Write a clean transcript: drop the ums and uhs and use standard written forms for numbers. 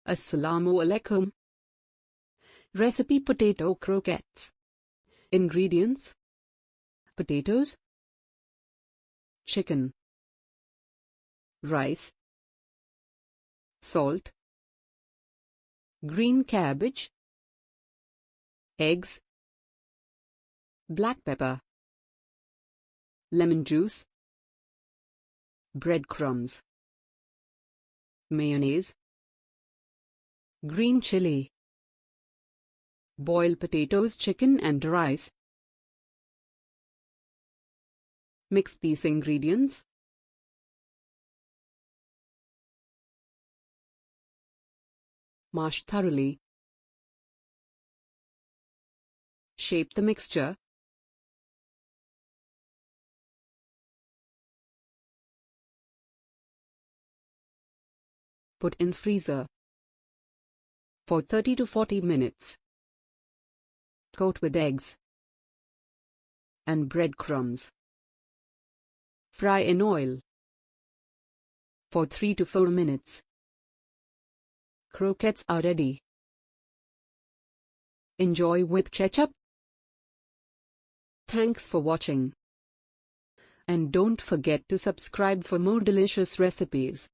Assalamu alaikum. Recipe: potato croquettes. Ingredients: potatoes, chicken, rice, salt, green cabbage, eggs, black pepper, lemon juice, breadcrumbs, mayonnaise, green chilli. Boil potatoes, chicken and rice. Mix these ingredients. Mash thoroughly. Shape the mixture. Put in freezer for 30 to 40 minutes. Coat with eggs and breadcrumbs. Fry in oil for 3 to 4 minutes. Croquettes are ready. Enjoy with ketchup. Thanks for watching. And don't forget to subscribe for more delicious recipes.